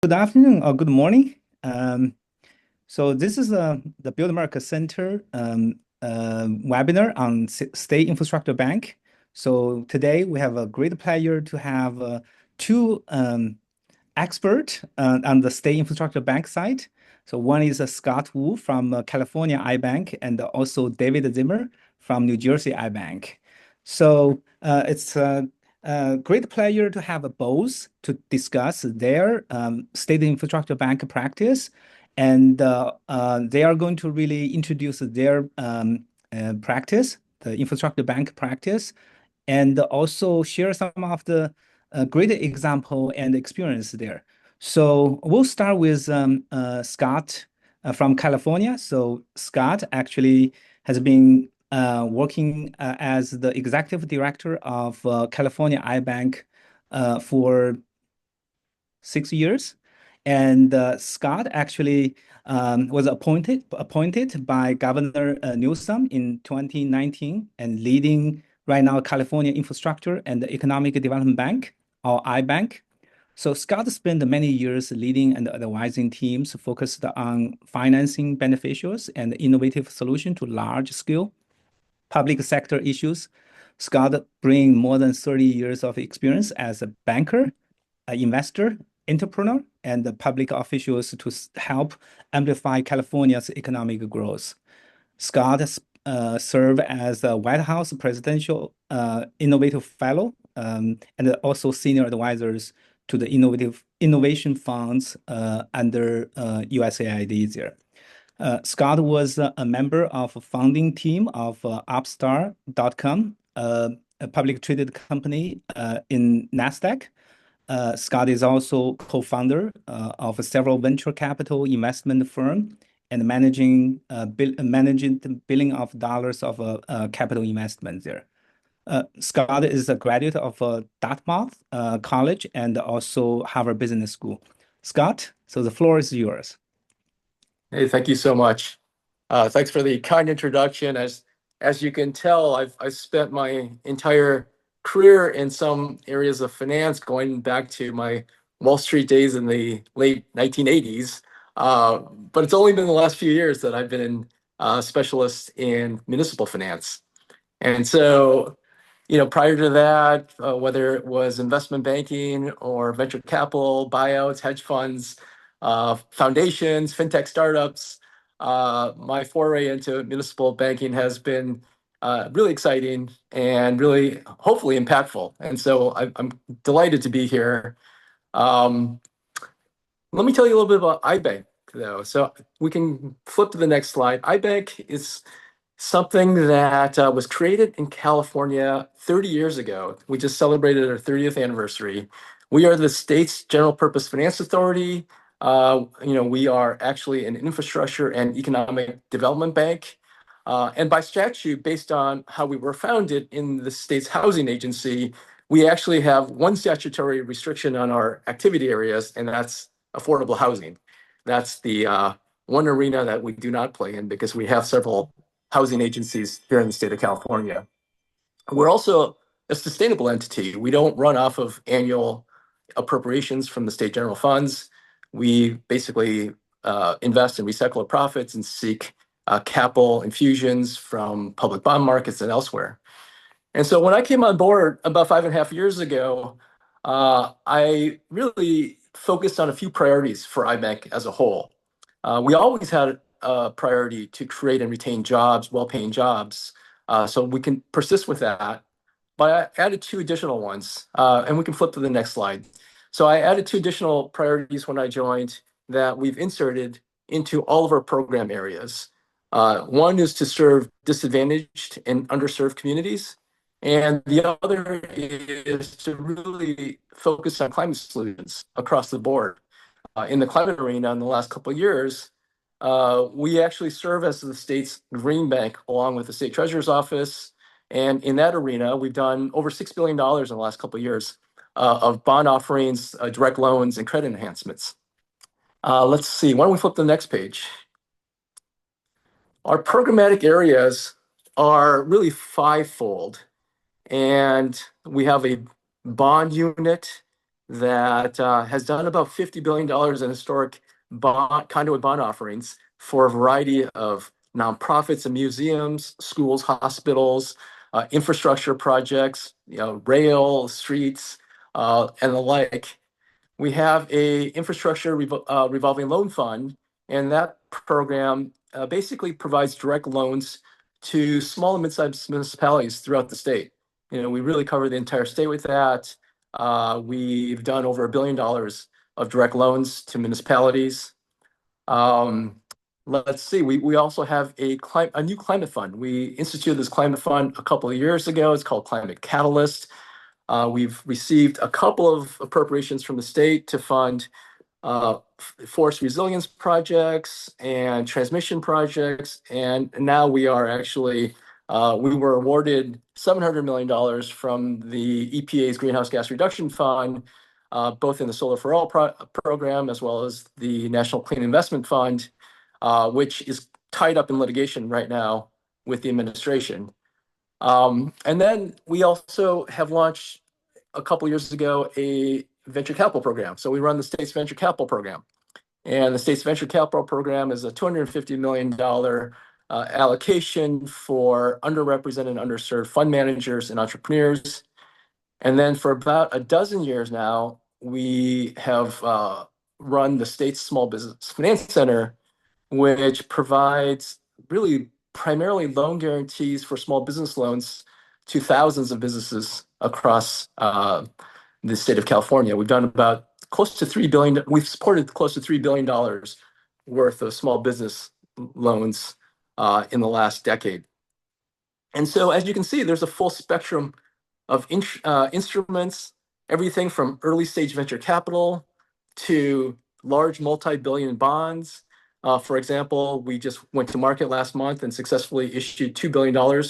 Good afternoon or good morning. So this is the Build America Center webinar on State Infrastructure Bank. So today we have a great pleasure to have two experts on the State Infrastructure Bank side. So one is Scott Wu from California iBank and also David Zimmer from New Jersey iBank. So it's great pleasure to have both to discuss their state infrastructure bank practice, and they are going to really introduce their practice, the infrastructure bank practice, and also share some of the great example and experience there. So we'll start with Scott from California. So Scott actually has been working as the executive director of California iBank for 6 years. And Scott actually was appointed by Governor Newsom in 2019 and leading right now California Infrastructure and Economic Development Bank, or iBank. So Scott spent many years leading and advising teams focused on financing beneficials and innovative solutions to large-scale public sector issues. Scott brings more than 30 years of experience as a banker, an investor, entrepreneur, and the public officials to help amplify California's economic growth. Scott served as a White House Presidential Innovative Fellow and also senior advisors to the innovation funds under USAID there. Scott was a member of a founding team of Upstart.com, a public traded company in NASDAQ. Scott is also co-founder of several venture capital investment firm and managing the billion of dollars of capital investment there. Scott is a graduate of Dartmouth College and also Harvard Business School. Scott, so the floor is yours. Hey, thank you so much. Thanks for the kind introduction. As you can tell, I've spent my entire career in some areas of finance, going back to my Wall Street days in the late 1980s. But it's only been the last few years that I've been a specialist in municipal finance. And so, prior to that, whether it was investment banking or venture capital, buyouts, hedge funds, foundations, fintech startups, my foray into municipal banking has been really exciting and really, hopefully, impactful. And so I'm delighted to be here. Let me tell you a little bit about iBank, though. So we can flip to the next slide. iBank is something that was created in California 30 years ago. We just celebrated our 30th anniversary. We are the state's general purpose finance authority. We are actually an infrastructure and economic development bank. And by statute, based on how we were founded in the state's housing agency, we actually have one statutory restriction on our activity areas, and that's affordable housing. That's the one arena that we do not play in because we have several housing agencies here in the state of California. We're also a sustainable entity. We don't run off of annual appropriations from the state general funds. We basically invest and recycle our profits and seek capital infusions from public bond markets and elsewhere. And so when I came on board about 5.5 years ago, I really focused on a few priorities for iBank as a whole. We always had a priority to create and retain jobs, well-paying jobs, so we can persist with that. But I added two additional ones, and we can flip to the next slide. So I added two additional priorities when I joined that we've inserted into all of our program areas. One is to serve disadvantaged and underserved communities, and the other is to really focus on climate solutions across the board. In the climate arena in the last couple of years, we actually serve as the state's green bank along with the state treasurer's office. And in that arena, we've done over $6 billion in the last couple of years of bond offerings, direct loans, and credit enhancements. Let's see, why don't we flip to the next page? Our programmatic areas are really fivefold. And we have a bond unit that has done about $50 billion in historic conduit bond offerings for a variety of nonprofits and museums, schools, hospitals, infrastructure projects, rail, streets, and the like. We have a infrastructure revolving loan fund, and that program basically provides direct loans to small and mid-sized municipalities throughout the state. We really cover the entire state with that. We've done over $1 billion of direct loans to municipalities. Let's see, we also have a new climate fund. We instituted this climate fund a couple of years ago. It's called Climate Catalyst. We've received a couple of appropriations from the state to fund forest resilience projects and transmission projects. And now we are actually, we were awarded $700 million from the EPA's Greenhouse Gas Reduction Fund, both in the Solar for All program as well as the National Clean Investment Fund, which is tied up in litigation right now with the administration. And then we also have launched a couple years ago a venture capital program. So we run the state's venture capital program. And the state's venture capital program is a $250 million allocation for underrepresented and underserved fund managers and entrepreneurs. And then for about a dozen years now, we have run the state's Small Business Finance Center, which provides really primarily loan guarantees for small business loans to thousands of businesses across the state of California. We've done about close to $3 billion. We've supported close to $3 billion worth of small business loans in the last decade. And so, as you can see, there's a full spectrum of instruments, everything from early stage venture capital to large multi-billion bonds. For example, we just went to market last month and successfully issued $2 billion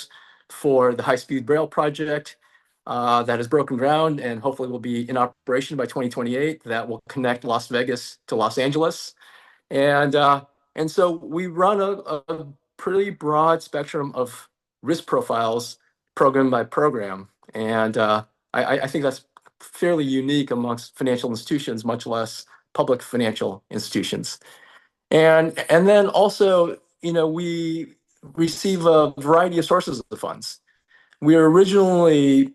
for the high-speed rail project that has broken ground and hopefully will be in operation by 2028. That will connect Las Vegas to Los Angeles. And so we run a pretty broad spectrum of risk profiles program by program. And I think that's fairly unique amongst financial institutions, much less public financial institutions. And then also, we receive a variety of sources of the funds. We were originally,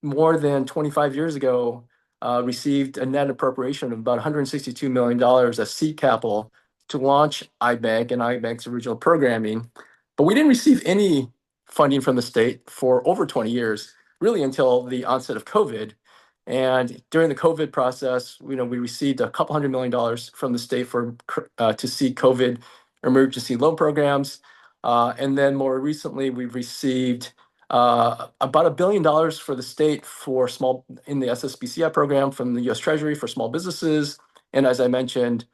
more than 25 years ago, received a net appropriation of about $162 million as seed capital to launch iBank and iBank's original programming. But we didn't receive any funding from the state for over 20 years, really until the onset of COVID. And during the COVID process, we received a couple $100 million from the state to seed COVID emergency loan programs. And then more recently, we've received about $1 billion for the state in the SSBCI program from the U.S. Treasury for small businesses. And as I mentioned,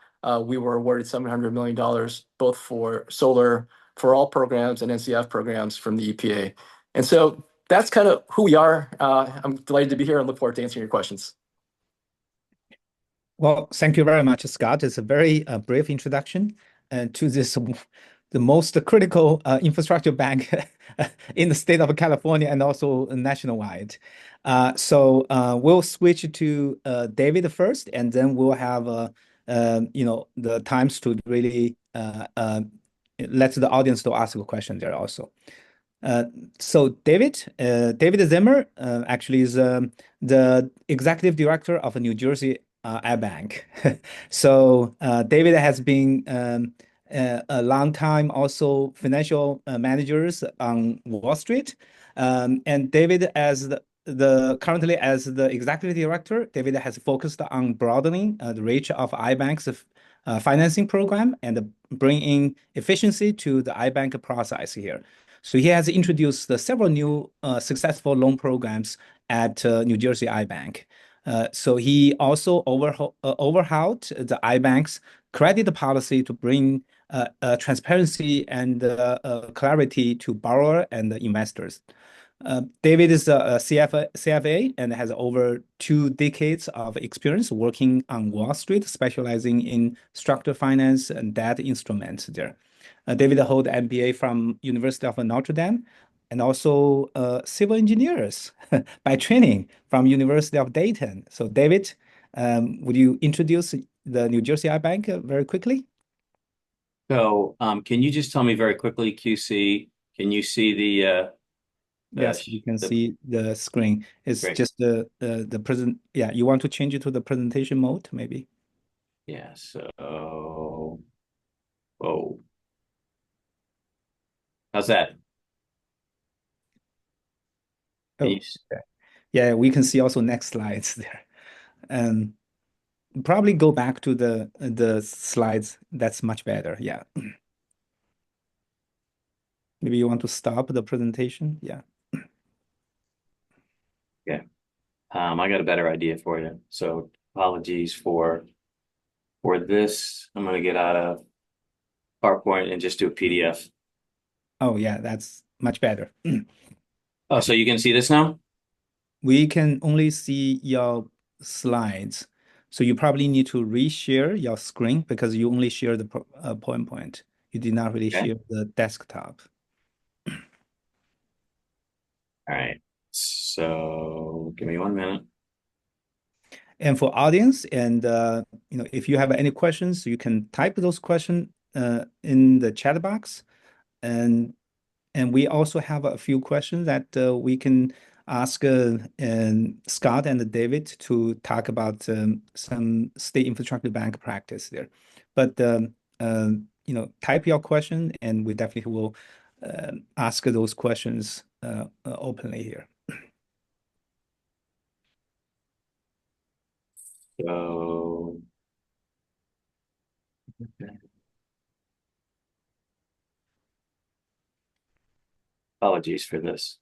we were awarded $700 million both for Solar for All programs and NCF programs from the EPA. And so that's kind of who we are. I'm delighted to be here and look forward to answering your questions. Well, thank you very much, Scott. It's a very brief introduction to the most critical infrastructure bank in the state of California and also nationwide. So we'll switch to David first, and then we'll have the times to really let the audience to ask a question there also. So David Zimmer actually is the executive director of New Jersey iBank. So David has been a long time also financial managers on Wall Street, and David currently as the executive director, David has focused on broadening the reach of iBank's financing program and bringing efficiency to the iBank process here. So he has introduced several new successful loan programs at New Jersey iBank. So he also overhauled the iBank's credit policy to bring transparency and clarity to borrower and investors. David is a CFA and has over 2 decades of experience working on Wall Street, specializing in structured finance and debt instruments there. David holds MBA from University of Notre Dame, and also civil engineers by training from University of Dayton. So David, would you introduce the New Jersey iBank very quickly? So, can you just tell me very quickly, QC, can you see Yes, you can the see the screen. It's great. just the present. Yeah, you want to change it to the presentation mode, maybe? Yeah, so oh, how's that? Can you Oh, okay. Yeah, we can see also next slides there. Um, Probably go back to the slides. That's much better. Yeah. Maybe you want to stop the presentation. Yeah. yeah. I got a better idea for you. So apologies for this. I'm gonna get out of PowerPoint and just do a PDF. Oh, yeah, that's much better. Oh, so you can see this now? We can only see your slides. So you probably need to reshare your screen because you only share the PowerPoint. You did not really Okay. share the desktop. All right. So give me 1 minute. And for audience, and if you have any questions, you can type those questions in the chat box, and we also have a few questions that we can ask and Scott and David to talk about some state infrastructure bank practice there. But type your question, and we definitely will ask those questions openly here. So apologies for this.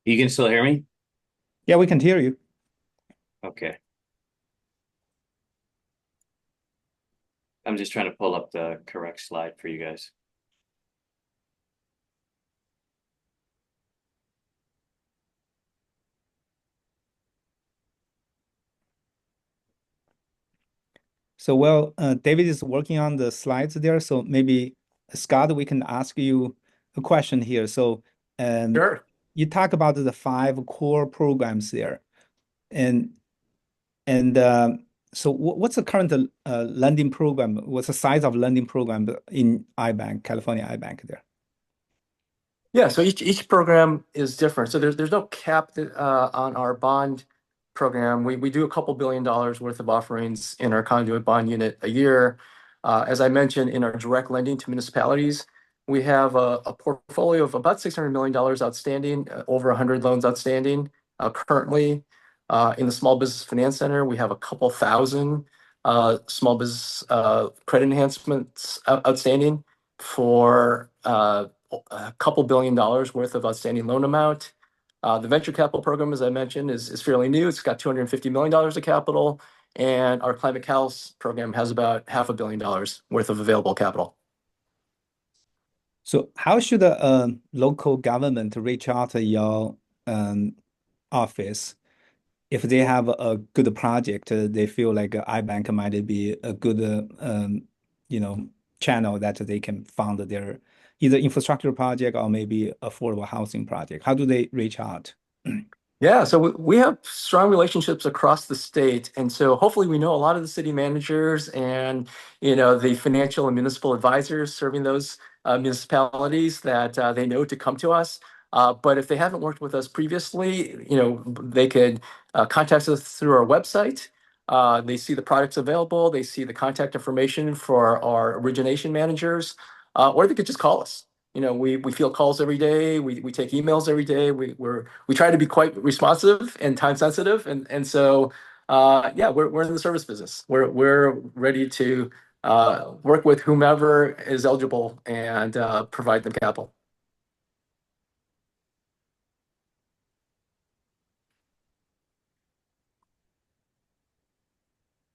You can still hear me? Yeah, we can hear you. Okay. I'm just trying to pull up the correct slide for you guys. So, well, David is working on the slides there. So maybe Scott, we can ask you a question here. So, um, Sure. you talk about the five core programs there, and so what's the current lending program? What's the size of lending program in iBank, California iBank there? Yeah, so each program is different. So there's no cap on our bond program. We do a couple $1 billion worth of offerings in our conduit bond unit a year. As I mentioned, in our direct lending to municipalities, we have a portfolio of about $600 million outstanding, over 100 loans outstanding currently. In the Small Business Finance Center, we have a couple thousand small business credit enhancements outstanding for a couple $1 billion worth of outstanding loan amount. The venture capital program, as I mentioned, is fairly new. It's got $250 million of capital, and our climate catalyst program has about $500 million worth of available capital. So how should the local government reach out to your um, office if they have a good project? They feel like iBank might be a good you know channel that they can fund their either infrastructure project or maybe affordable housing project. How do they reach out? Yeah, so we have strong relationships across the state, and so hopefully we know a lot of the city managers and the financial and municipal advisors serving those municipalities that they know to come to us. But if they haven't worked with us previously, they could contact us through our website. They see the products available, they see the contact information for our origination managers, or they could just call us. We field calls every day. We take emails every day. We try to be quite responsive and time sensitive, and so yeah, we're in the service business. We're ready to work with whomever is eligible and provide them capital.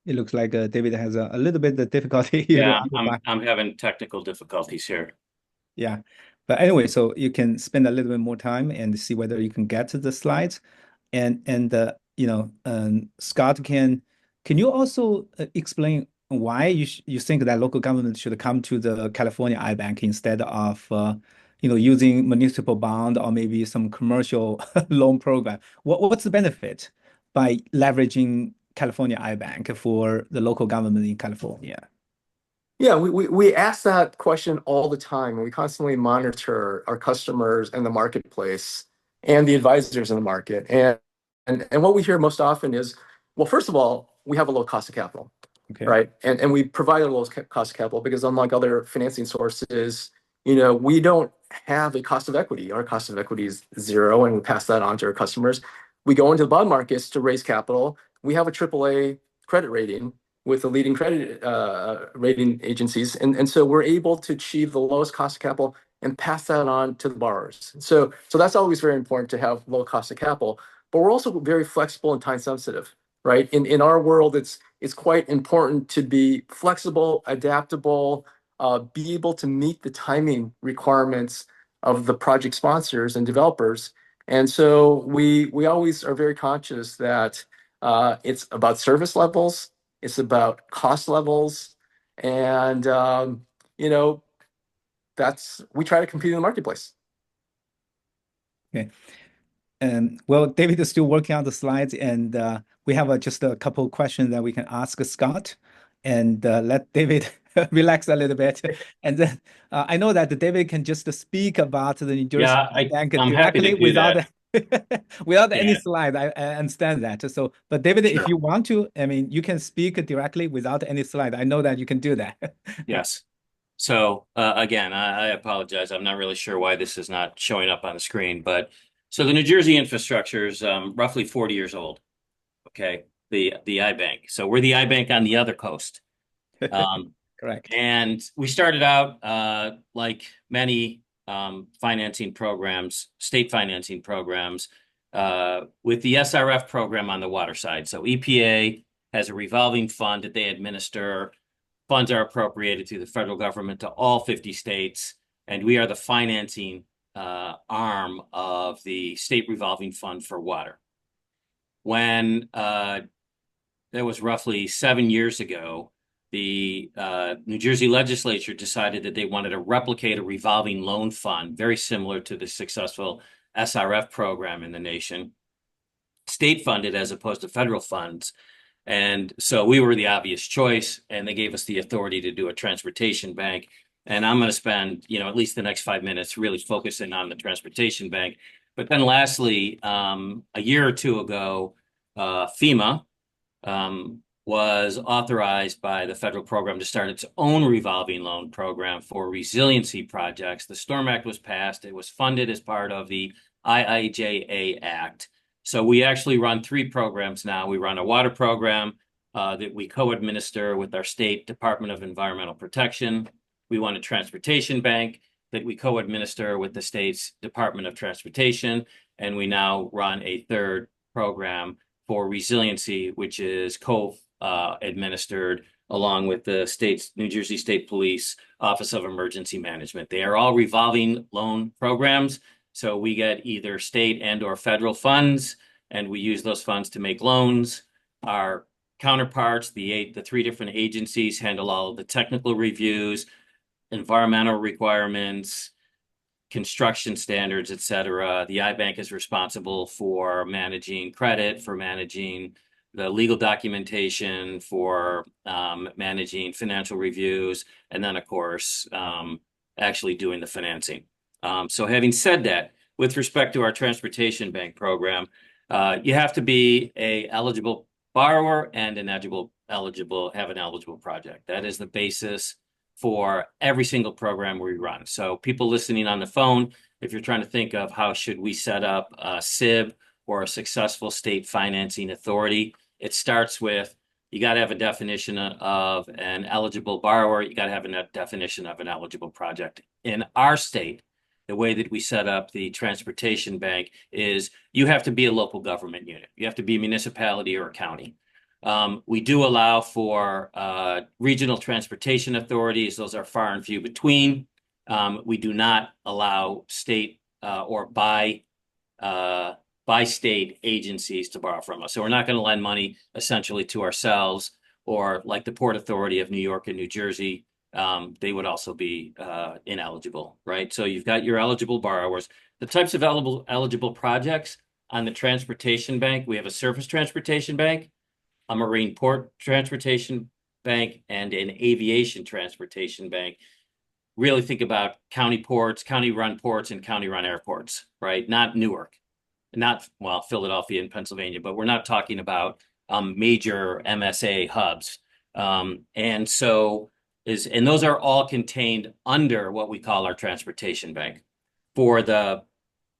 It looks like David has a little bit of difficulty here. Yeah, I'm having technical difficulties here. Yeah. But anyway, so you can spend a little bit more time and see whether you can get to the slides. And Scott, can you also explain why you think that local government should come to the California iBank instead of using municipal bond or maybe some commercial loan program? What's the benefit by leveraging California iBank for the local government in California? Yeah, we ask that question all the time. We constantly monitor our customers and the marketplace and the advisors in the market. And what we hear most often is, well, first of all, we have a low cost of capital, Okay. right? And we provide a low cost of capital because unlike other financing sources, we don't have a cost of equity. Our cost of equity is zero, and we pass that on to our customers. We go into the bond markets to raise capital. We have a AAA credit rating with the leading credit rating agencies. And so we're able to achieve the lowest cost of capital and pass that on to the borrowers. So that's always very important to have low cost of capital, but we're also very flexible and time sensitive, right? In our world, it's quite important to be flexible, adaptable, be able to meet the timing requirements of the project sponsors and developers. And so we always are very conscious that it's about service levels, it's about cost levels, and we try to compete in the marketplace. Okay. Well, David is still working on the slides, and we have just a couple of questions that we can ask Scott, and let David relax a little bit. And then I know that David can just speak about the New Jersey Bank I'm happy directly to do without that. without any slide. I understand that. So, but David, if you want to, I mean, you can speak directly without any slide. I know that you can do that. Yes. So again, I apologize. I'm not really sure why this is not showing up on the screen, but so the New Jersey infrastructure is roughly 40 years old. Okay, the iBank. So we're the iBank on the other coast. Correct. And we started out like many financing programs, state financing programs, with the SRF program on the water side. So EPA has a revolving fund that they administer. Funds are appropriated through the federal government to all 50 states, and we are the financing arm of the state revolving fund for water. When that was roughly 7 years ago, the New Jersey legislature decided that they wanted to replicate a revolving loan fund, very similar to the successful SRF program in the nation, state funded as opposed to federal funds. And so we were the obvious choice, and they gave us the authority to do a transportation bank. And I'm going to spend, at least the next 5 minutes really focusing on the transportation bank. But then lastly, a year or two ago, FEMA was authorized by the federal program to start its own revolving loan program for resiliency projects. The Storm Act was passed. It was funded as part of the IIJA Act. So we actually run 3 programs now. We run a water program that we co-administer with our state Department of Environmental Protection. We run a transportation bank that we co-administer with the state's Department of Transportation. And we now run a third program for resiliency, which is administered along with the state's New Jersey State Police Office of Emergency Management. They are all revolving loan programs. So we get either state and or federal funds, and we use those funds to make loans. Our counterparts, the 3 different agencies, handle all of the technical reviews, environmental requirements, construction standards, et cetera. The iBank is responsible for managing credit, for managing the legal documentation, for managing financial reviews, and then, of course, actually doing the financing. So having said that, with respect to our transportation bank program, you have to be an eligible borrower and have an eligible project. That is the basis for every single program we run. So people listening on the phone, if you're trying to think of how should we set up a SIB or a successful state financing authority, it starts with you got to have a definition of an eligible borrower. You got to have a definition of an eligible project. In our state, the way that we set up the transportation bank is you have to be a local government unit. You have to be a municipality or a county. We do allow for regional transportation authorities. Those are far and few between. We do not allow state or by state agencies to borrow from us. So we're not going to lend money essentially to ourselves. or like the Port Authority of New York and New Jersey, they would also be ineligible, right? So you've got your eligible borrowers. The types of eligible projects on the transportation bank, we have a surface transportation bank, a marine port transportation bank, and an aviation transportation bank. Really think about county ports, county-run ports, and county-run airports, right? Not Newark, not, well, Philadelphia and Pennsylvania, but we're not talking about major MSA hubs. And those are all contained under what we call our transportation bank. For the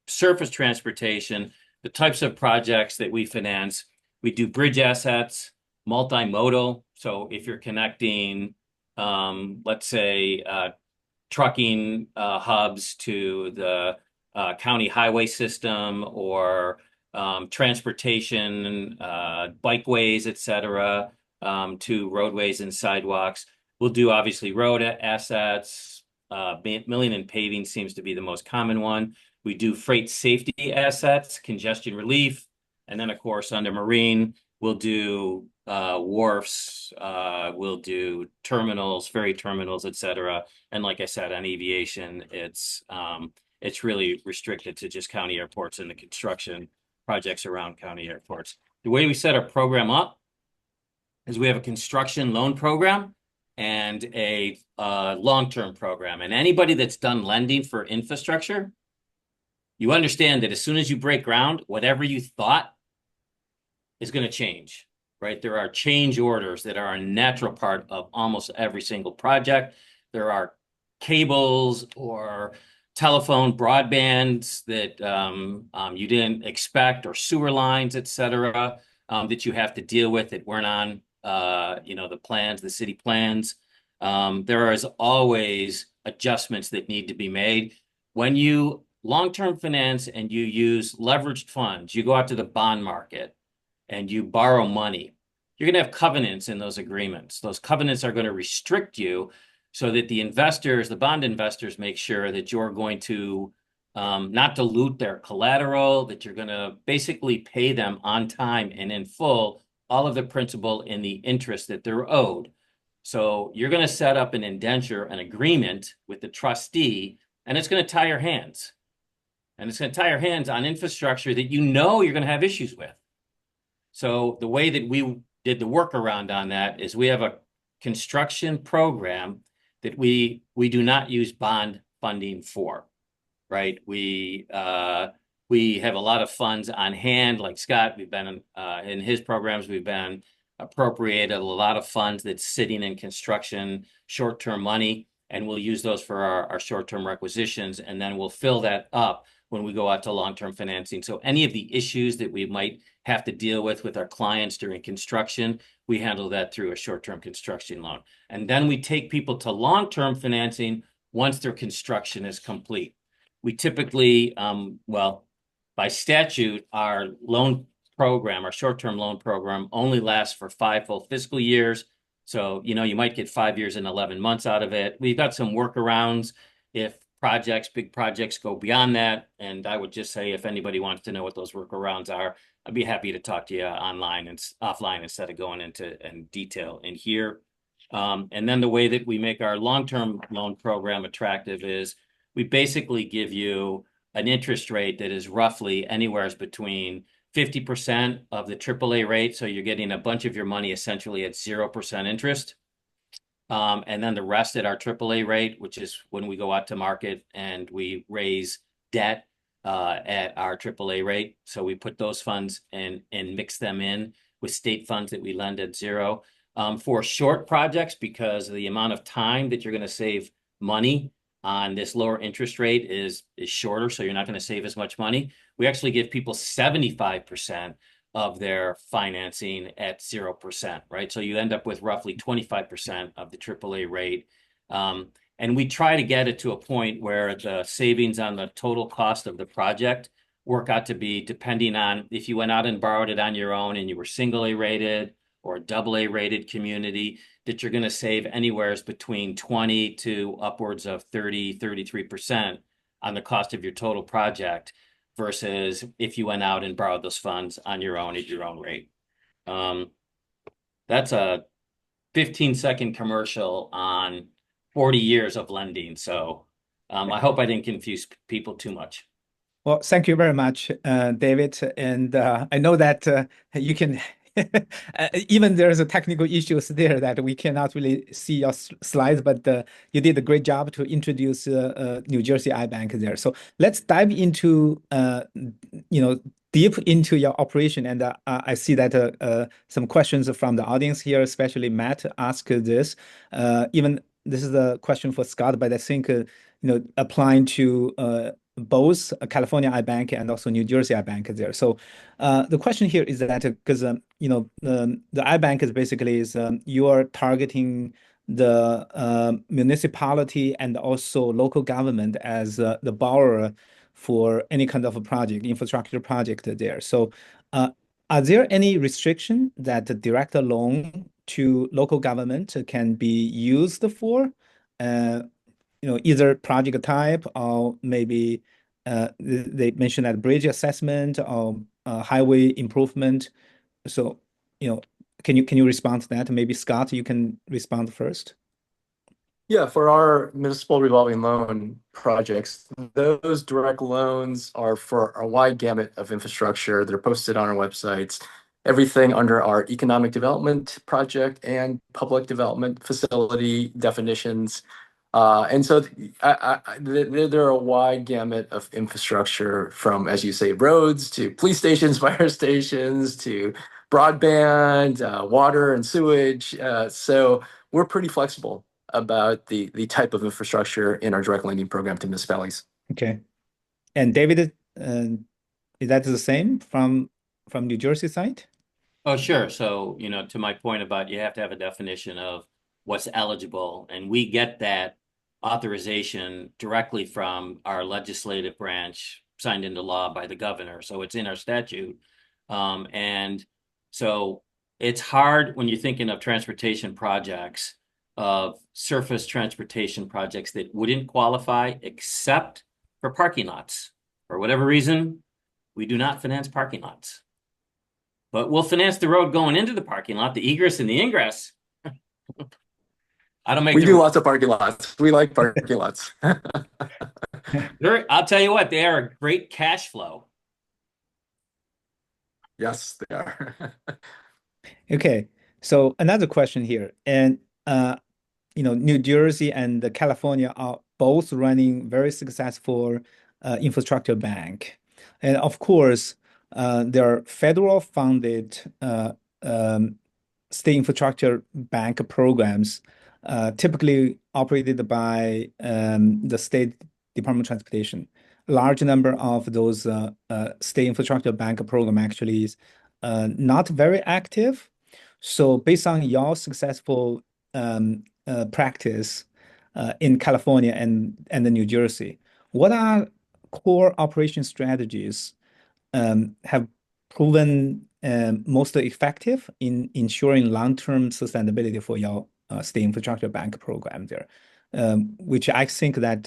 surface transportation, the types of projects that we finance, we do bridge assets, multimodal. So if you're connecting, let's say, trucking hubs to the county highway system, or transportation, bikeways, et cetera, to roadways and sidewalks. We'll do obviously road assets. Milling and paving seems to be the most common one. We do freight safety assets, congestion relief, and then of course under marine, we'll do wharfs, we'll do terminals, ferry terminals, et cetera. And like I said, on aviation, it's really restricted to just county airports and the construction projects around county airports. The way we set our program up is we have a construction loan program and a long-term program. And anybody that's done lending for infrastructure, you understand that as soon as you break ground, whatever you thought is going to change, right? There are change orders that are a natural part of almost every single project. There are cables or telephone broadbands that you didn't expect, or sewer lines, et cetera, that you have to deal with that weren't on the plans, the city plans. There is always adjustments that need to be made. When you long-term finance and you use leveraged funds, you go out to the bond market and you borrow money, you're going to have covenants in those agreements. Those covenants are going to restrict you so that the investors, the bond investors, make sure that you're going to not dilute their collateral, that you're going to basically pay them on time and in full all of the principal and the interest that they're owed. So you're going to set up an indenture, an agreement with the trustee, and it's going to tie your hands. And it's going to tie your hands on infrastructure that you know you're going to have issues with. So the way that we did the workaround on that is we have a construction program that we do not use bond funding for, right? We have a lot of funds on hand, like Scott. We've been in his programs, we've been appropriated a lot of funds that's sitting in construction, short-term money, and we'll use those for our short-term requisitions, and then we'll fill that up when we go out to long-term financing. So any of the issues that we might have to deal with our clients during construction, we handle that through a short-term construction loan. And then we take people to long-term financing once their construction is complete. We typically, by statute, our loan program, our short-term loan program, only lasts for 5 full fiscal years. So, you might get 5 years and 11 months out of it. We've got some workarounds if big projects go beyond that. And I would just say, if anybody wants to know what those workarounds are, I'd be happy to talk to you online and offline instead of going into detail in here. And then the way that we make our long-term loan program attractive is we basically give you an interest rate that is roughly anywhere between 50% of the AAA rate. So you're getting a bunch of your money essentially at 0% interest. And then the rest at our AAA rate, which is when we go out to market and we raise debt at our AAA rate. So we put those funds and mix them in with state funds that we lend at 0. For short projects, because the amount of time that you're going to save money on this lower interest rate is shorter, so you're not going to save as much money. We actually give people 75% of their financing at 0%, right? So you end up with roughly 25% of the AAA rate. And we try to get it to a point where the savings on the total cost of the project work out to be, depending on if you went out and borrowed it on your own and you were single A rated or a AA rated community, that you're going to save anywhere between 20 to upwards of 33% on the cost of your total project, versus if you went out and borrowed those funds on your own at your own rate. That's a 15-second commercial on 40 years of lending. So I hope I didn't confuse people too much. Well, thank you very much, David. And I know that you can, even there's a technical issues there that we cannot really see your slides, but you did a great job to introduce New Jersey iBank there. So let's dive into, deep into your operation. And I see that some questions from the audience here, especially Matt, asked this. Even this is a question for Scott, but I think, applying to both California iBank and also New Jersey iBank there. So the question here is that because the iBank is basically you are targeting the municipality and also local government as the borrower for any kind of a project, infrastructure project there. So are there any restriction that the direct loan to local government can be used for? Either project type or maybe they mentioned that bridge assessment or highway improvement. So, can you respond to that? Maybe Scott, you can respond first. Yeah, for our municipal revolving loan projects, those direct loans are for a wide gamut of infrastructure. They're posted on our websites. Everything under our economic development project and public development facility definitions. And so there are a wide gamut of infrastructure from, as you say, roads to police stations, fire stations, to broadband, water and sewage. So we're pretty flexible about the type of infrastructure in our direct lending program to municipalities. Okay. And David, is that the same from New Jersey side? Oh, sure. So, to my point about you have to have a definition of what's eligible, and we get that authorization directly from our legislative branch signed into law by the governor. So it's in our statute. And so it's hard when you're thinking of transportation projects, of surface transportation projects that wouldn't qualify except for parking lots. For whatever reason, we do not finance parking lots. But we'll finance the road going into the parking lot, the egress and the ingress. We do lots of parking lots. We like parking lots. I'll tell you what, they are a great cash flow. Yes, they are. Okay. So another question here. And New Jersey and California are both running very successful infrastructure bank. And of course, there are federal funded state infrastructure bank programs typically operated by the State Department of Transportation. Large number of those state infrastructure bank program actually is not very active. So based on your successful practice in California and the New Jersey, what are core operation strategies have proven most effective in ensuring long-term sustainability for your state infrastructure bank program there? Which I think that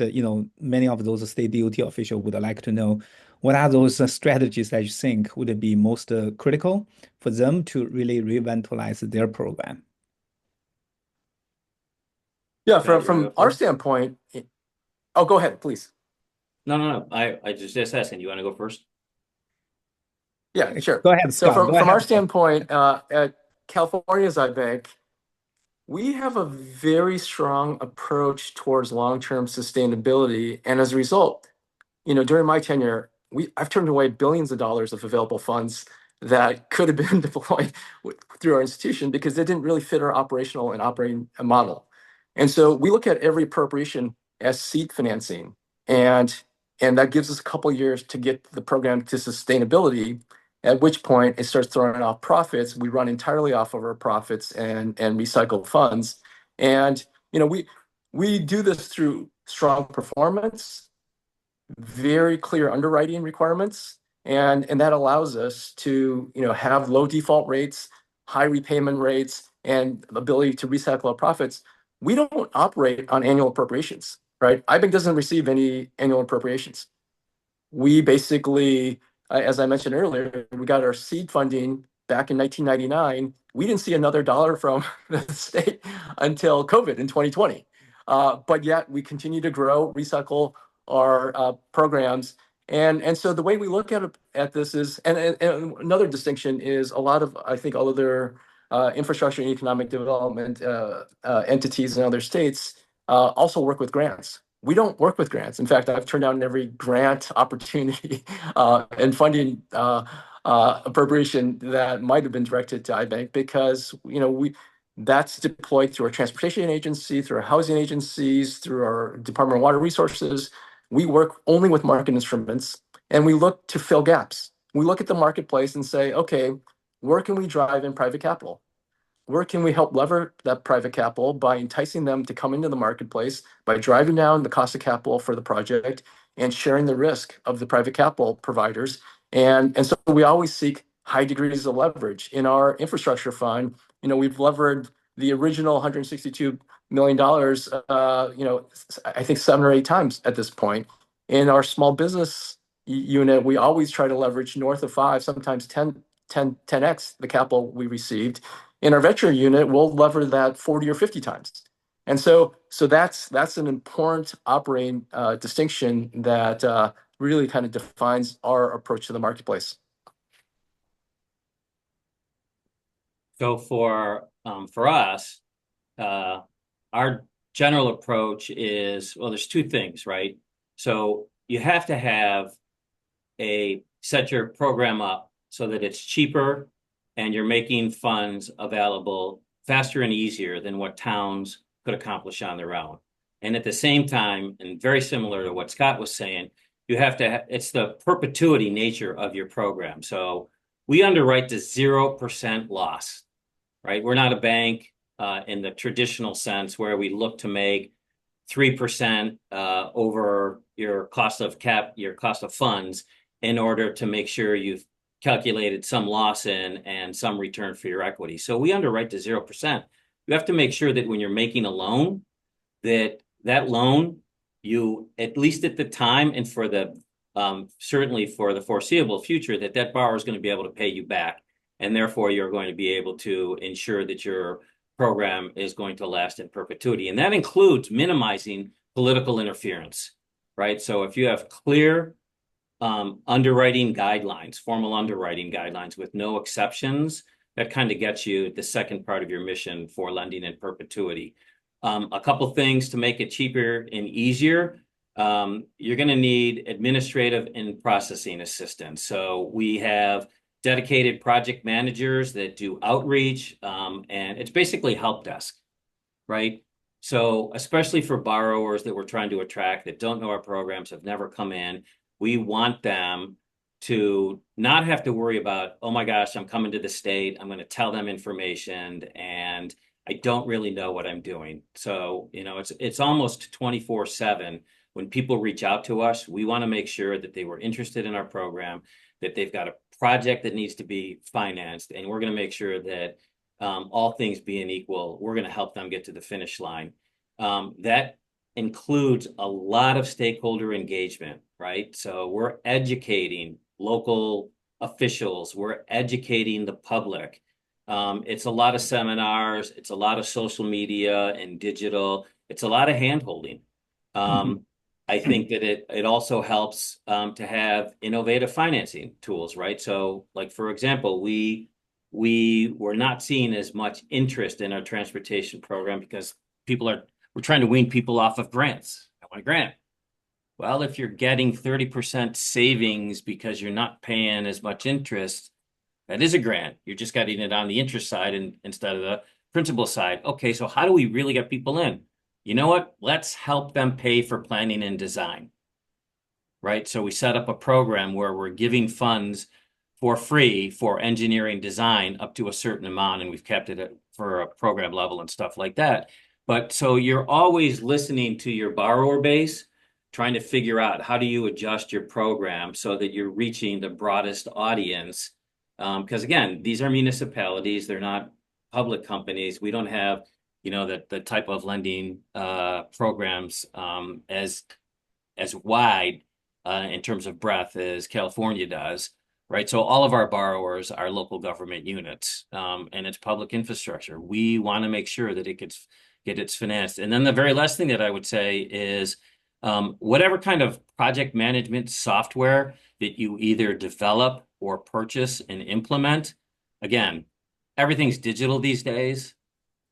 many of those state DOT officials would like to know what are those strategies that you think would be most critical for them to really revitalize their program? Yeah, from our standpoint, oh, go ahead, please. No. I just asking. You want to go first? Yeah, sure. Go ahead, Scott. So from our standpoint, at California's iBank, we have a very strong approach towards long-term sustainability. And as a result, during my tenure, I've turned away billions of dollars of available funds that could have been deployed through our institution because they didn't really fit our operational and operating model. And so we look at every appropriation as seed financing. And that gives us a couple of years to get the program to sustainability, at which point it starts throwing off profits. We run entirely off of our profits and recycle funds. And we do this through strong performance, very clear underwriting requirements, and that allows us to have low default rates, high repayment rates, and ability to recycle our profits. We don't operate on annual appropriations, right? iBank doesn't receive any annual appropriations. We basically, as I mentioned earlier, we got our seed funding back in 1999, we didn't see another dollar from the state until COVID in 2020. But yet we continue to grow, recycle our programs. And so the way we look at this is, and another distinction is a lot of, I think, all other infrastructure and economic development entities in other states also work with grants. We don't work with grants. In fact, I've turned down every grant opportunity and funding appropriation that might have been directed to iBank because that's deployed through our transportation agency, through our housing agencies, through our Department of Water Resources. We work only with market instruments, and we look to fill gaps. We look at the marketplace and say, okay, where can we drive in private capital? Where can we help lever that private capital by enticing them to come into the marketplace, by driving down the cost of capital for the project and sharing the risk of the private capital providers? And so we always seek high degrees of leverage. In our infrastructure fund, we've levered the original $162 million, I think 7 or 8 times at this point. In our small business unit, we always try to leverage north of 5, sometimes 10x the capital we received. In our venture unit, we'll lever that 40 or 50 times. And so that's an important operating distinction that really kind of defines our approach to the marketplace. So for us, our general approach is, well, there's 2 things, right? So you have to set your program up so that it's cheaper and you're making funds available faster and easier than what towns could accomplish on their own. And at the same time, and very similar to what Scott was saying, you have to, it's the perpetuity nature of your program. So we underwrite to 0% loss, right? We're not a bank in the traditional sense where we look to make 3% over your cost of funds in order to make sure you've calculated some loss in and some return for your equity. So we underwrite to 0%. You have to make sure that when you're making a loan, that loan, you, at least at the time and for the certainly for the foreseeable future, that borrower is going to be able to pay you back. And therefore, you're going to be able to ensure that your program is going to last in perpetuity. And that includes minimizing political interference, right? So if you have clear underwriting guidelines, formal underwriting guidelines with no exceptions, that kind of gets you the second part of your mission for lending in perpetuity. A couple things to make it cheaper and easier. You're going to need administrative and processing assistance. So we have dedicated project managers that do outreach, and it's basically help desk, right? So especially for borrowers that we're trying to attract that don't know our programs, have never come in, we want them to not have to worry about, oh my gosh, I'm coming to the state, I'm going to tell them information, and I don't really know what I'm doing. So, it's almost 24/7. When people reach out to us, we want to make sure that they were interested in our program, that they've got a project that needs to be financed, and we're going to make sure that all things being equal, we're going to help them get to the finish line. That includes a lot of stakeholder engagement, right? So we're educating local officials, we're educating the public. It's a lot of seminars, it's a lot of social media and digital, it's a lot of hand-holding. I think that it also helps to have innovative financing tools, right? So, like, for example, we were not seeing as much interest in our transportation program because we're trying to wean people off of grants. I want a grant. Well, if you're getting 30% savings because you're not paying as much interest, that is a grant. You're just getting it on the interest side instead of the principal side. Okay, so how do we really get people in? You know what? Let's help them pay for planning and design, right? So we set up a program where we're giving funds for free for engineering design up to a certain amount, and we've kept it for a program level and stuff like that. But so you're always listening to your borrower base, trying to figure out how do you adjust your program so that you're reaching the broadest audience. Because again, these are municipalities, they're not public companies. We don't have, the type of lending programs as wide in terms of breadth as California does. right? So all of our borrowers are local government units, and it's public infrastructure. We want to make sure that it gets financed. And then the very last thing that I would say is whatever kind of project management software that you either develop or purchase and implement, again, everything's digital these days.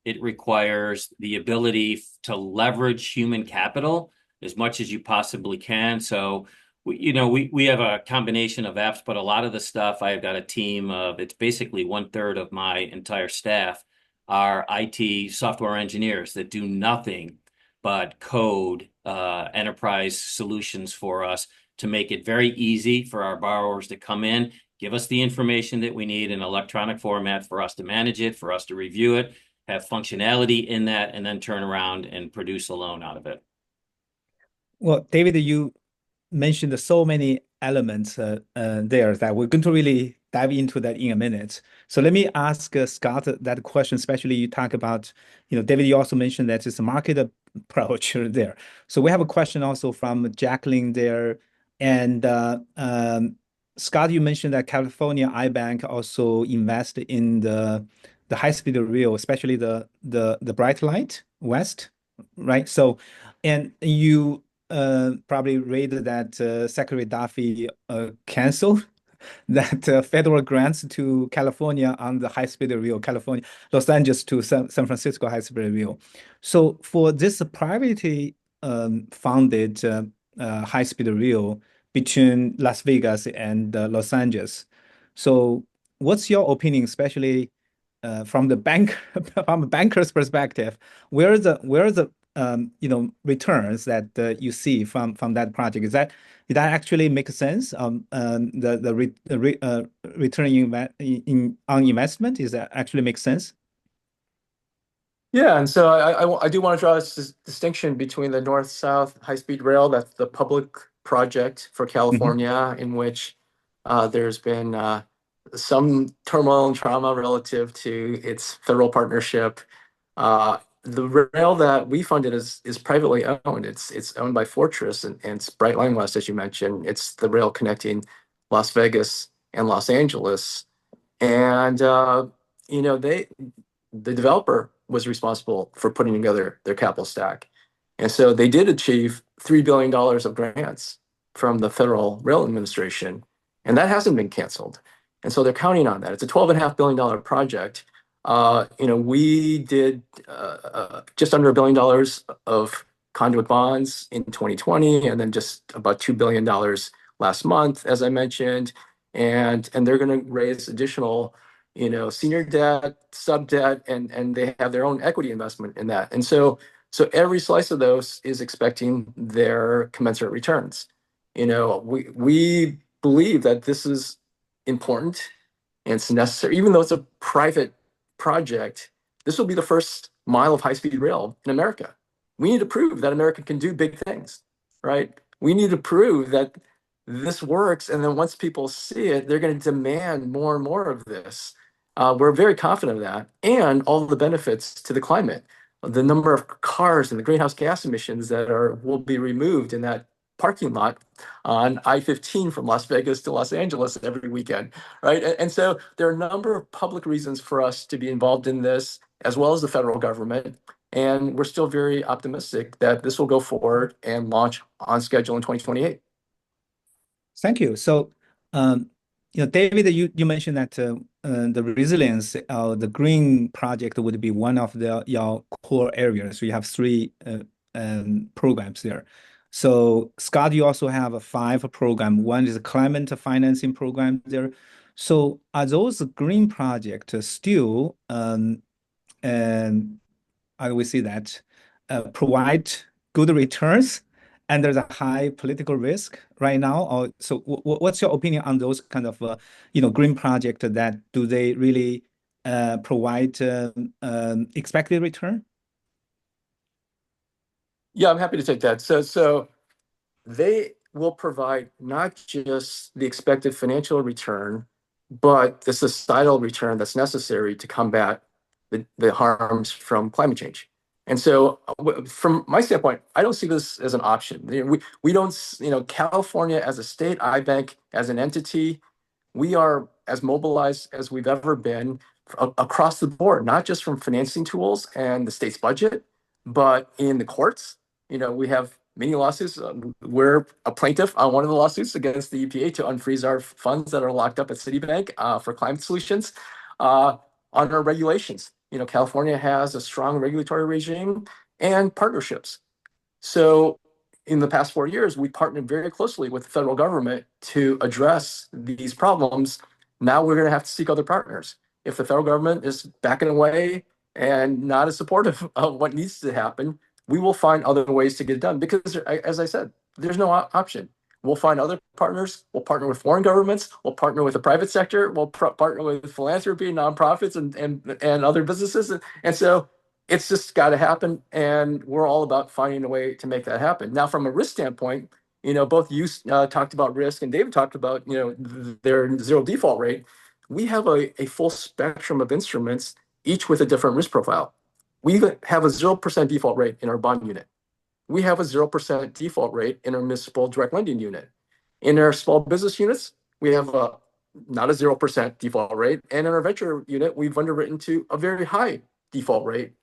It requires the ability to leverage human capital as much as you possibly can. So, we have a combination of apps, but a lot of the stuff, I've got a team of, it's basically 1/3 of my entire staff are IT software engineers that do nothing but code enterprise solutions for us to make it very easy for our borrowers to come in, give us the information that we need in electronic format for us to manage it, for us to review it, have functionality in that, and then turn around and produce a loan out of it. Well, David, you mentioned so many elements there that we're going to really dive into that in a minute. So let me ask Scott that question, especially you talk about, David, you also mentioned that it's a market approach there. So we have a question also from Jacqueline there. And Scott, you mentioned that California iBank also invest in the high-speed rail, especially the Bright Light West, right? So, and you probably read that Secretary Duffy canceled that federal grants to California on the high-speed rail, California, Los Angeles to San Francisco high-speed rail. So for this privately funded high-speed rail between Las Vegas and Los Angeles, so what's your opinion, especially from the from a banker's perspective, where are the returns that you see from that project? Did that actually make sense? The return on investment, is that actually make sense? Yeah, and so I do want to draw this distinction between the North-South high-speed rail, that's the public project for California, in which there's been some turmoil and trauma relative to its federal partnership. The rail that we funded is privately owned. It's owned by Fortress, and it's Bright Line West, as you mentioned. It's the rail connecting Las Vegas and Los Angeles. And the developer was responsible for putting together their capital stack. And so they did achieve $3 billion of grants from the Federal Rail Administration, and that hasn't been canceled. And so they're counting on that. It's a $12.5 billion project. We did just under $1 billion of conduit bonds in 2020, and then just about $2 billion last month, as I mentioned. And they're going to raise additional senior debt, sub debt, and they have their own equity investment in that. And so every slice of those is expecting their commensurate returns. We believe that this is important and it's necessary, even though it's a private project. This will be the first mile of high-speed rail in America. We need to prove that America can do big things, right? We need to prove that this works, and then once people see it, they're going to demand more and more of this. We're very confident of that, and all the benefits to the climate, the number of cars and the greenhouse gas emissions that will be removed in that parking lot on I-15 from Las Vegas to Los Angeles every weekend, right? And so there are a number of public reasons for us to be involved in this, as well as the federal government. And we're still very optimistic that this will go forward and launch on schedule in 2028. Thank you. So, David, you mentioned that the resilience, the green project would be one of your core areas. So you have three programs there. So, Scott, you also have a 5 program. One is a climate financing program there. So, are those green projects still, and how do we see that, provide good returns? And there's a high political risk right now. Or so, what's your opinion on those kind of green project? That do they really provide expected return? Yeah, I'm happy to take that. So they will provide not just the expected financial return, but the societal return that's necessary to combat the harms from climate change. And so from my standpoint, I don't see this as an option. We don't, California as a state, iBank as an entity, we are as mobilized as we've ever been across the board, not just from financing tools and the state's budget, but in the courts. We have many lawsuits. We're a plaintiff on one of the lawsuits against the EPA to unfreeze our funds that are locked up at Citibank for climate solutions. On our regulations, California has a strong regulatory regime and partnerships. So in the past 4 years, we partnered very closely with the federal government to address these problems. Now we're going to have to seek other partners. If the federal government is backing away and not as supportive of what needs to happen, we will find other ways to get it done. Because, as I said, there's no option. We'll find other partners. We'll partner with foreign governments. We'll partner with the private sector. We'll partner with philanthropy, nonprofits, and other businesses. And so it's just got to happen, and we're all about finding a way to make that happen. Now, from a risk standpoint, both you talked about risk, and David talked about their zero default rate. We have a full spectrum of instruments, each with a different risk profile. We have a 0% default rate in our bond unit. We have a 0% default rate in our municipal direct lending unit. In our small business units, we have not a 0% default rate, and in our venture unit, we've underwritten to a very high default rate.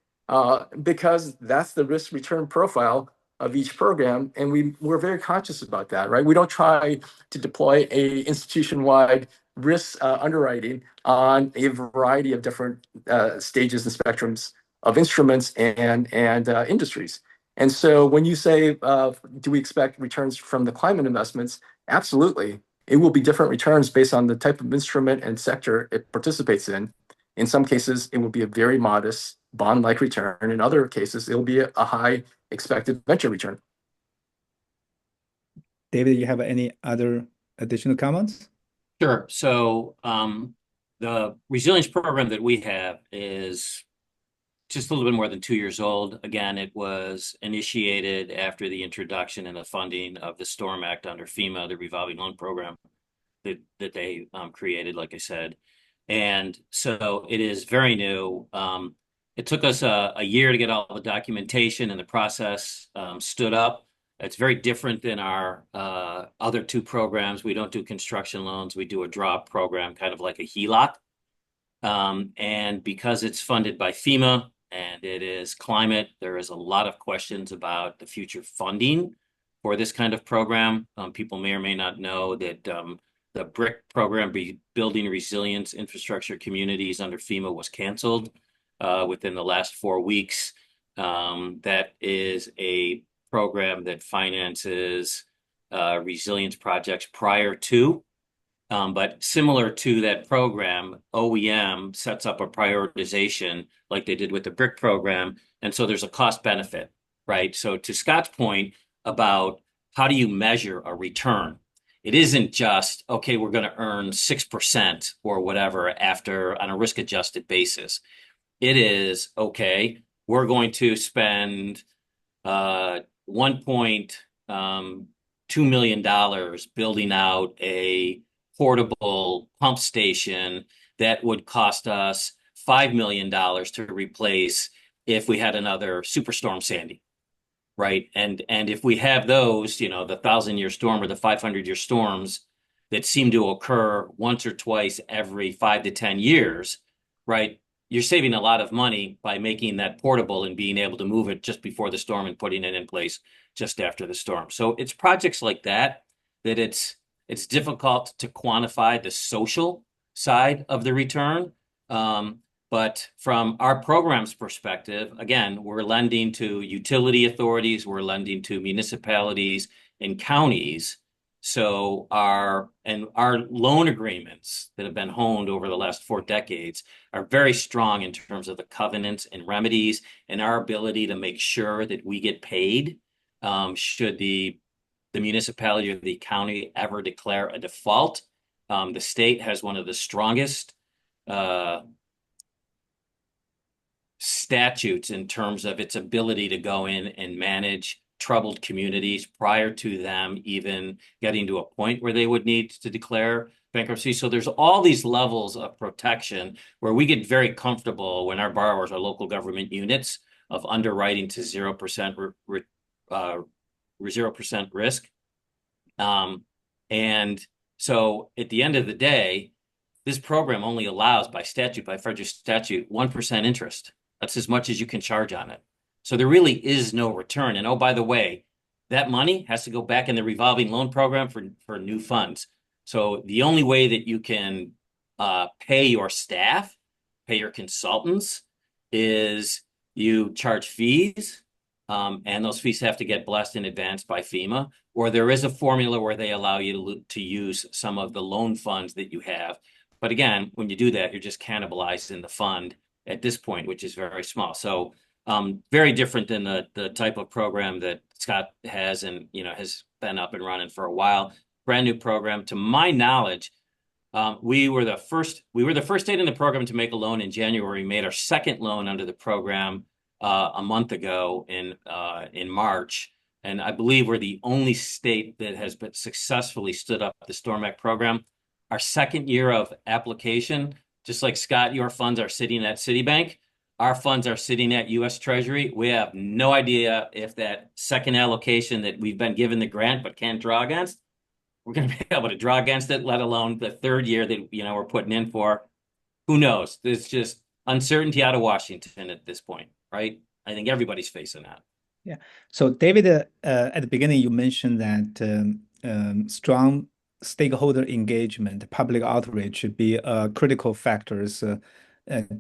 Because that's the risk return profile of each program. And we're very conscious about that, right? We don't try to deploy a institution-wide risk underwriting on a variety of different stages and spectrums of instruments and industries. And so when you say, do we expect returns from the climate investments? Absolutely. It will be different returns based on the type of instrument and sector it participates in. In some cases, it will be a very modest bond-like return. In other cases, it'll be a high expected venture return. David, you have any other additional comments? Sure. So the resilience program that we have is just a little bit more than 2 years old. Again, it was initiated after the introduction and the funding of the Storm Act under FEMA, the revolving loan program that they created, like I said. And so it is very new. It took us a year to get all the documentation and the process stood up. It's very different than our other two programs. We don't do construction loans. We do a drop program, kind of like a HELOC. And because it's funded by FEMA and it is climate, there is a lot of questions about the future funding for this kind of program. People may or may not know that the BRIC program, Building Resilience Infrastructure Communities under FEMA, was canceled within the last 4 weeks. That is a program that finances resilience projects prior to, but similar to that program, OEM sets up a prioritization like they did with the BRIC program. And so there's a cost benefit, right? So to Scott's point about how do you measure a return? It isn't just, okay, we're going to earn 6% or whatever after on a risk adjusted basis. It is, okay, we're going to spend $1.2 million building out a portable pump station that would cost us $5 million to replace if we had another Superstorm Sandy. Right. And if we have those, the 1,000-year storm or the 500-year storms that seem to occur once or twice every 5 to 10 years, right, you're saving a lot of money by making that portable and being able to move it just before the storm and putting it in place just after the storm. So it's projects like that it's difficult to quantify the social side of the return. But from our program's perspective, again, we're lending to utility authorities, we're lending to municipalities and counties. So our loan agreements that have been honed over the last 4 decades are very strong in terms of the covenants and remedies and our ability to make sure that we get paid should the municipality or the county ever declare a default. The state has one of the strongest statutes in terms of its ability to go in and manage troubled communities prior to them even getting to a point where they would need to declare bankruptcy. So there's all these levels of protection where we get very comfortable when our borrowers are local government units of underwriting to 0% 0% risk. And So at the end of the day, this program only allows by statute, by federal statute, 1% interest. That's as much as you can charge on it. So there really is no return. And oh, by the way, that money has to go back in the revolving loan program for new funds. So the only way that you can pay your staff, pay your consultants, is you charge fees, and those fees have to get blessed in advance by FEMA, or there is a formula where they allow you to use some of the loan funds that you have. But again, when you do that, you're just cannibalizing the fund at this point, which is very small. So very different than the type of program that Scott has and has been up and running for a while. Brand new program. To my knowledge, we were the first state in the program to make a loan in January. We made our second loan under the program a month ago in March. And I believe we're the only state that has been successfully stood up the StormAct program. Our second year of application, just like Scott, your funds are sitting at Citibank. Our funds are sitting at U.S. Treasury. We have no idea if that second allocation that we've been given the grant but can't draw against, we're going to be able to draw against it, let alone the third year that we're putting in for. Who knows? There's just uncertainty out of Washington at this point, right? I think everybody's facing that. Yeah. So David, at the beginning, you mentioned that strong stakeholder engagement, public outreach should be critical factors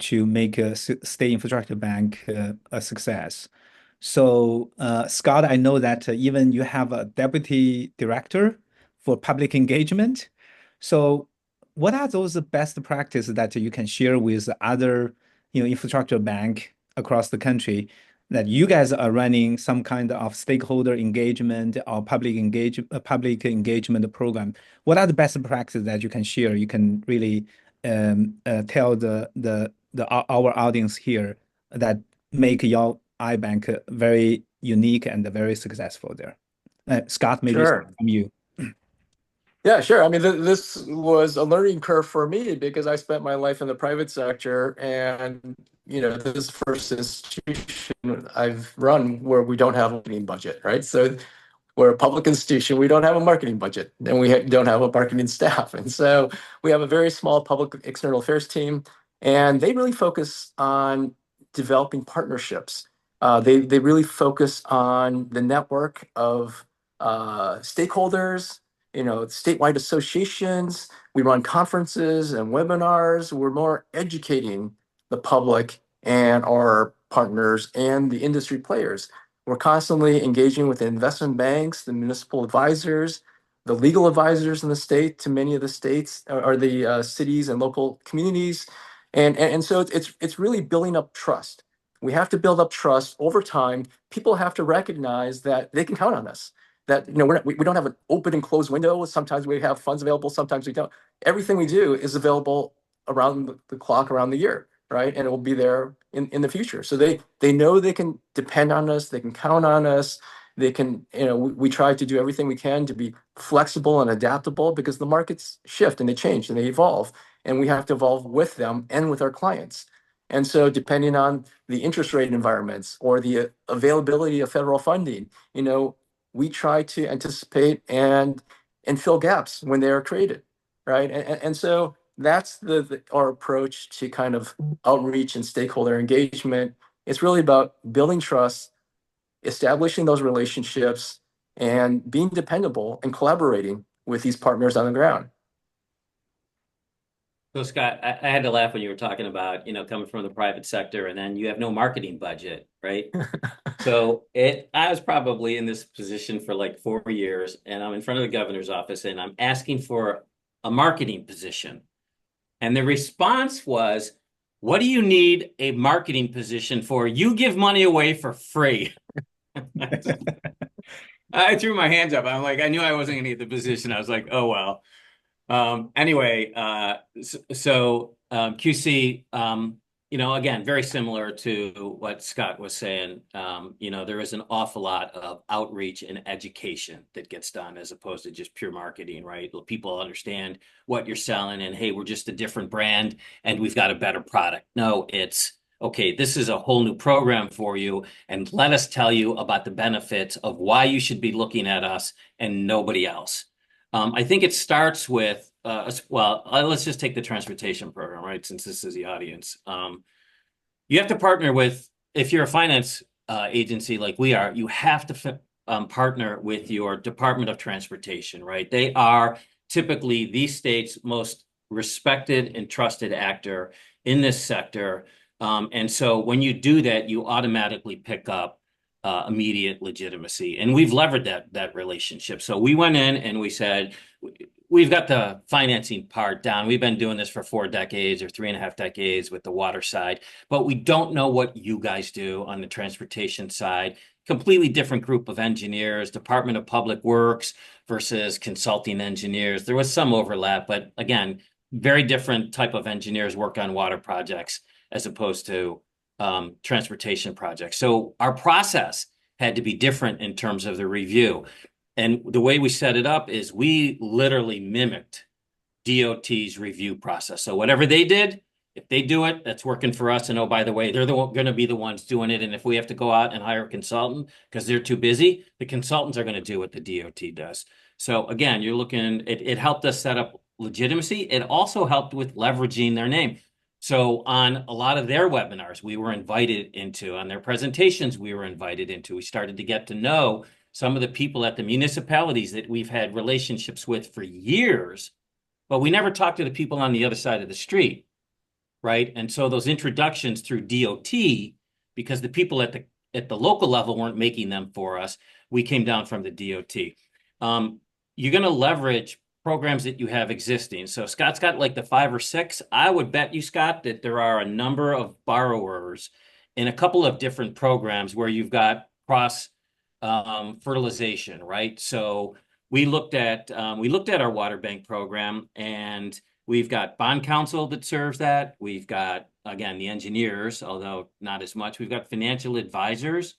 to make a state infrastructure bank a success. So Scott, I know that even you have a deputy director for public engagement. So what are those best practices that you can share with other infrastructure bank across the country, that you guys are running some kind of stakeholder engagement or public engagement program? What are the best practices that you can share? You can really tell our audience here that make your iBank very unique and very successful there. Scott, maybe Sure. from you. Yeah, sure. I mean, this was a learning curve for me because I spent my life in the private sector, and this is the first institution I've run where we don't have a marketing budget, right? So we're a public institution, we don't have a marketing budget, and we don't have a marketing staff, and so we have a very small public external affairs team, and they really focus on developing partnerships. They really focus on the network of stakeholders, statewide associations. We run conferences and webinars. We're more educating the public and our partners and the industry players. We're constantly engaging with the investment banks, the municipal advisors, the legal advisors in the state to many of the states or the cities and local communities. And so it's really building up trust. We have to build up trust over time. People have to recognize that they can count on us, that we don't have an open and closed window. Sometimes we have funds available, sometimes we don't. Everything we do is available around the clock, around the year, right? And it will be there in the future. So they know they can depend on us, they can count on us. They can, we try to do everything we can to be flexible and adaptable because the markets shift and they change and they evolve, and we have to evolve with them and with our clients. And so depending on the interest rate environments or the availability of federal funding, we try to anticipate and fill gaps when they are created, right? And so that's our approach to kind of outreach and stakeholder engagement. It's really about building trust, establishing those relationships, and being dependable and collaborating with these partners on the ground. So Scott, I had to laugh when you were talking about, coming from the private sector and then you have no marketing budget, right? So I was probably in this position for like 4 years, and I'm in front of the governor's office and I'm asking for a marketing position. And the response was, what do you need a marketing position for? You give money away for free. I threw my hands up. I'm like, I knew I wasn't going to get the position. I was like, oh, well. Anyway, so QC, again, very similar to what Scott was saying. There is an awful lot of outreach and education that gets done as opposed to just pure marketing, right? People understand what you're selling and, hey, we're just a different brand and we've got a better product. No, it's, okay, this is a whole new program for you, and let us tell you about the benefits of why you should be looking at us and nobody else. I think it starts with, let's just take the transportation program, right? Since this is the audience. You have to partner with, if you're a finance agency like we are, you have to partner with your Department of Transportation, right? They are typically the state's most respected and trusted actor in this sector. And so when you do that, you automatically pick up immediate legitimacy. And we've leveraged that relationship. So we went in and we said, we've got the financing part down. We've been doing this for 4 decades or 3.5 decades with the water side, but we don't know what you guys do on the transportation side. Completely different group of engineers, Department of Public Works versus consulting engineers. There was some overlap, but again, very different type of engineers work on water projects as opposed to transportation projects. So our process had to be different in terms of the review. And the way we set it up is we literally mimicked DOT's review process. So whatever they did, if they do it, that's working for us. And oh, by the way, they're going to be the ones doing it. And if we have to go out and hire a consultant because they're too busy, the consultants are going to do what the DOT does. So again, you're looking, it helped us set up legitimacy. It also helped with leveraging their name. So on a lot of their webinars, we were invited into, on their presentations, we were invited into. We started to get to know some of the people at the municipalities that we've had relationships with for years, but we never talked to the people on the other side of the street, right? And so those introductions through DOT, because the people at the local level weren't making them for us, we came down from the DOT. You're going to leverage programs that you have existing. So Scott's got like the 5 or 6. I would bet you, Scott, that there are a number of borrowers in a couple of different programs where you've got cross fertilization, right? So we looked at our water bank program, and we've got bond counsel that serves that. We've got, again, the engineers, although not as much. We've got financial advisors.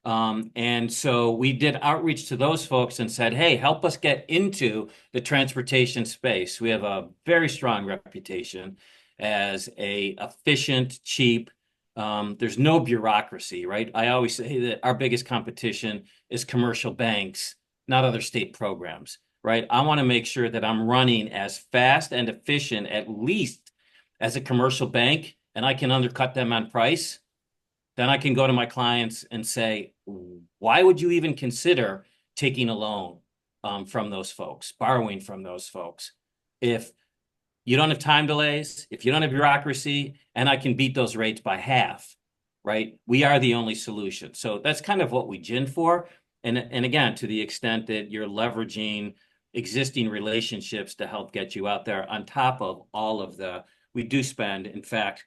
And so we did outreach to those folks and said, hey, help us get into the transportation space. We have a very strong reputation as a efficient, cheap, there's no bureaucracy, right? I always say that our biggest competition is commercial banks, not other state programs, right? I want to make sure that I'm running as fast and efficient, at least as a commercial bank, and I can undercut them on price. Then I can go to my clients and say, why would you even consider taking a loan from those folks, borrowing from those folks? If you don't have time delays, if you don't have bureaucracy, and I can beat those rates by half, right? We are the only solution. So that's kind of what we gin for. And again, to the extent that you're leveraging existing relationships to help get you out there on top of all of we do spend, in fact,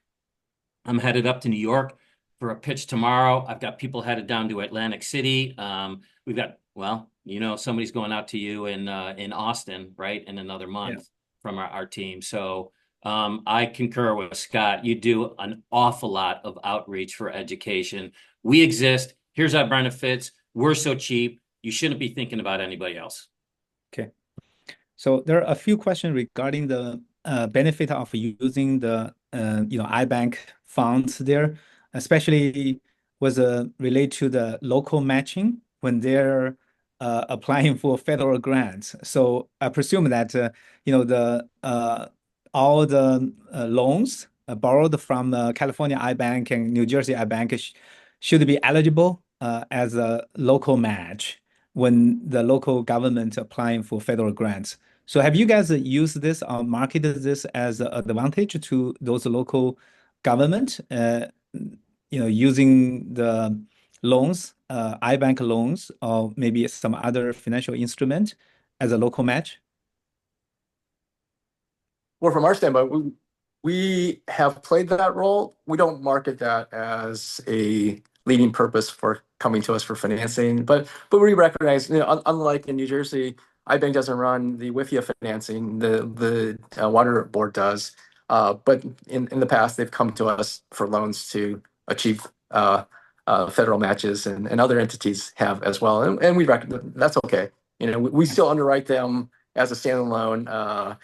I'm headed up to New York for a pitch tomorrow. I've got people headed down to Atlantic City. We've got, somebody's going out to you in Austin, right, in another month from our team. So I concur with Scott. You do an awful lot of outreach for education. We exist. Here's our benefits. We're so cheap. You shouldn't be thinking about anybody else. Okay. So there are a few questions regarding the benefit of using the iBank funds there, especially was related to the local matching when they're applying for federal grants. So I presume that all the loans borrowed from California iBank and New Jersey iBank should be eligible as a local match when the local government applying for federal grants. So have you guys used this or marketed this as an advantage to those local government, using the loans, iBank loans, or maybe some other financial instrument as a local match? Well, from our standpoint, we have played that role. We don't market that as a leading purpose for coming to us for financing, but we recognize, unlike in New Jersey, iBank doesn't run the WIFIA financing, the water board does. But in the past, they've come to us for loans to achieve federal matches, and other entities have as well. And we recognize that's okay. We still underwrite them as a standalone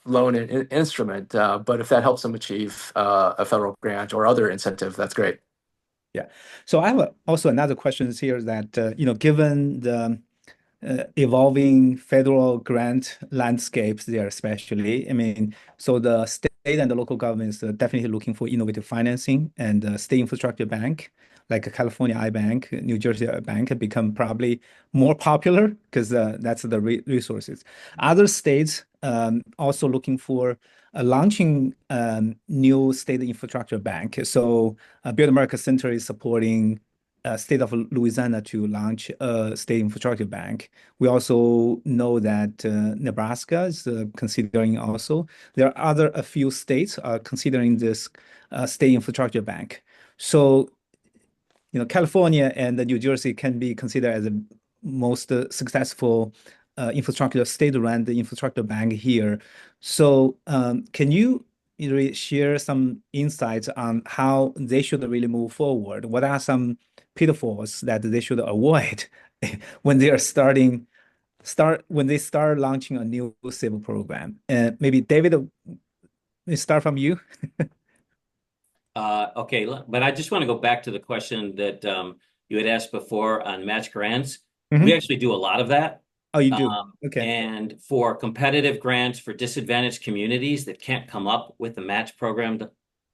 loan instrument. But if that helps them achieve a federal grant or other incentive, that's great. Yeah. So I have also another question here that, given evolving federal grant landscapes there, especially. I mean, so the state and the local governments are definitely looking for innovative financing, and state infrastructure bank, like California iBank, New Jersey iBank, have become probably more popular because that's the resources. Other states also looking for launching new state infrastructure bank. So Build America Center is supporting state of Louisiana to launch a state infrastructure bank. We also know that Nebraska is considering also. There are a few states considering this state infrastructure bank. So, California and New Jersey can be considered as the most successful infrastructure state-run infrastructure bank here. So, can you really share some insights on how they should really move forward? What are some pitfalls that they should avoid when they are when they start launching a new SIB program? Maybe David, we start from you. Okay, but I just want to go back to the question that you had asked before on match grants. We actually do a lot of that. Oh, you do? Okay. And for competitive grants for disadvantaged communities that can't come up with the match program,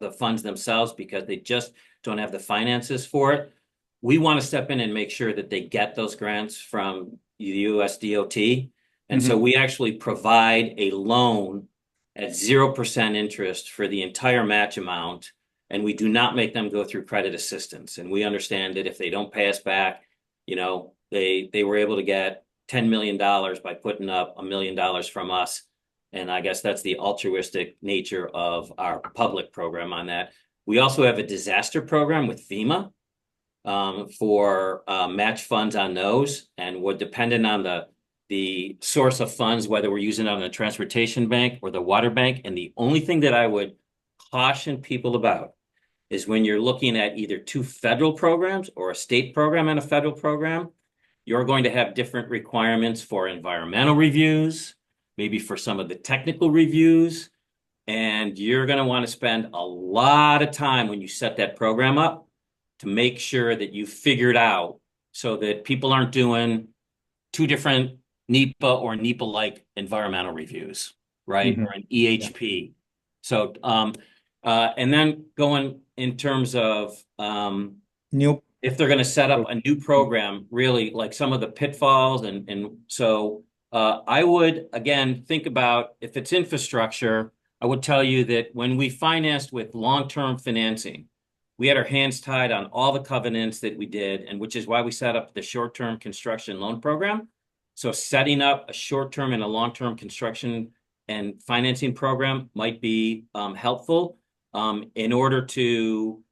the funds themselves, because they just don't have the finances for it, we want to step in and make sure that they get those grants from the US DOT. And so we actually provide a loan at 0% interest for the entire match amount. And we do not make them go through credit assistance. And we understand that if they don't pay us back, they were able to get $10 million by putting up $1 million from us. And I guess that's the altruistic nature of our public program on that. We also have a disaster program with FEMA for match funds on those. And we're dependent on the source of funds, whether we're using it on the transportation bank or the water bank. And the only thing that I would caution people about is when you're looking at either two federal programs or a state program and a federal program, you're going to have different requirements for environmental reviews, maybe for some of the technical reviews, and you're going to want to spend a lot of time when you set that program up to make sure that you figure it out so that people aren't doing two different NEPA or NEPA-like environmental reviews, right? Or an EHP. Yeah. So, and then going in terms of if they're going to set up a new program, really like some of the pitfalls. And so I would, again, think about if it's infrastructure, I would tell you that when we financed with long-term financing, we had our hands tied on all the covenants that we did, and which is why we set up the short-term construction loan program. So setting up a short-term and a long-term construction and financing program might be helpful. In order to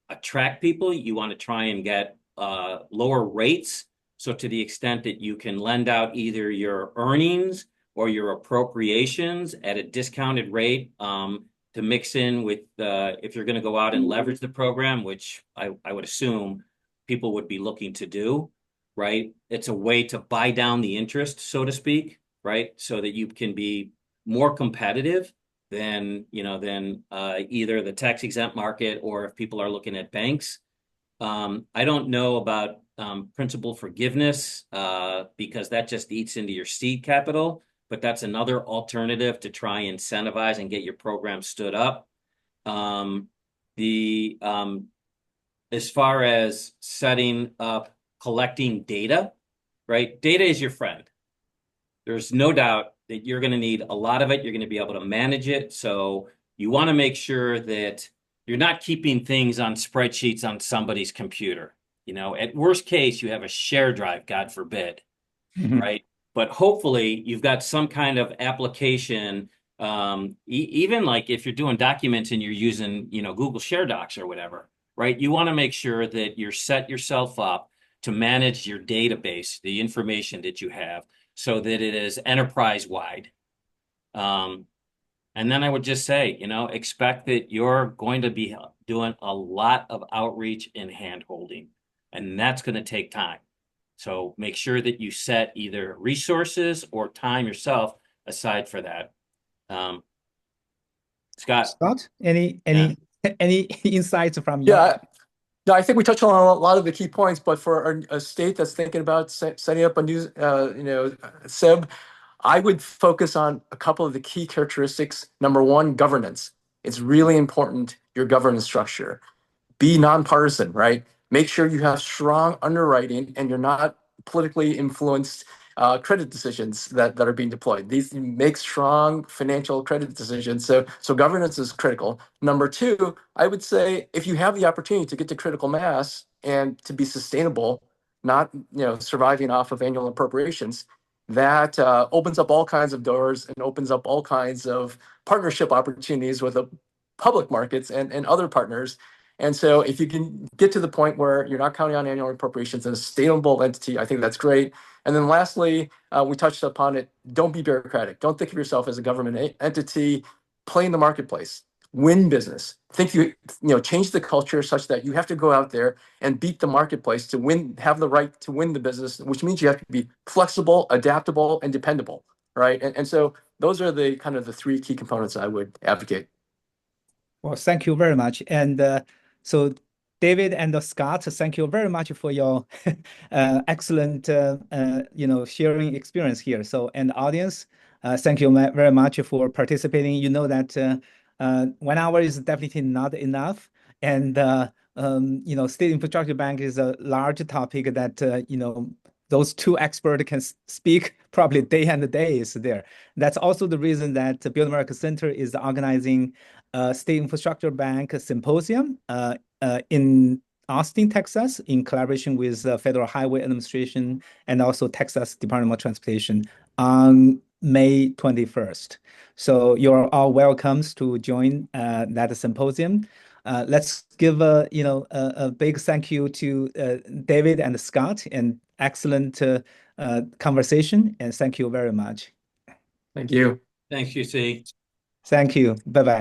attract people, you want to try and get lower rates. So to the extent that you can lend out either your earnings or your appropriations at a discounted rate to mix in with if you're going to go out and leverage the program, which I would assume people would be looking to do, right? It's a way to buy down the interest, so to speak, right? So that you can be more competitive than either the tax exempt market or if people are looking at banks. I don't know about principal forgiveness because that just eats into your seed capital, but that's another alternative to try and incentivize and get your program stood up. As far as setting up, collecting data, right? Data is your friend. There's no doubt that you're going to need a lot of it. You're going to be able to manage it. So you want to make sure that you're not keeping things on spreadsheets on somebody's computer. At worst case, you have a share drive, God forbid, right? But hopefully you've got some kind of application, even like if you're doing documents and you're using, Google Share Docs or whatever, right? You want to make sure that you're set yourself up to manage your database, the information that you have, so that it is enterprise-wide. And then I would just say, expect that you're going to be doing a lot of outreach and hand-holding, and that's going to take time. So make sure that you set either resources or time yourself aside for that. Scott, any insights from you? Yeah, No, I think we touched on a lot of the key points, but for a state that's thinking about setting up a new, SIB, I would focus on a couple of the key characteristics. Number one, governance. It's really important, your governance structure. Be nonpartisan, right? Make sure you have strong underwriting and you're not politically influenced credit decisions that are being deployed. These make strong financial credit decisions. So governance is critical. Number two, I would say if you have the opportunity to get to critical mass and to be sustainable, not surviving off of annual appropriations, that opens up all kinds of doors and opens up all kinds of partnership opportunities with the public markets and other partners. And so if you can get to the point where you're not counting on annual appropriations in a sustainable entity, I think that's great. And then lastly, we touched upon it, don't be bureaucratic. Don't think of yourself as a government entity. Play in the marketplace, win business. Change the culture such that you have to go out there and beat the marketplace to win, have the right to win the business, which means you have to be flexible, adaptable, and dependable, right? And so those are the kind of the three key components I would advocate. Well, thank you very much. And so David and Scott, thank you very much for your excellent sharing experience here. So, and audience, thank you very much for participating. You know that 1 hour is definitely not enough. And state infrastructure bank is a large topic that those two experts can speak probably day and days there. That's also the reason that the Build America Center is organizing a State Infrastructure Bank Symposium in Austin, Texas, in collaboration with the Federal Highway Administration and also Texas Department of Transportation on May 21st. So you're all welcome to join that symposium. Let's give a big thank you to David and Scott, and excellent conversation, and thank you very much. Thank you. Thanks, UC. Thank you. Bye-bye.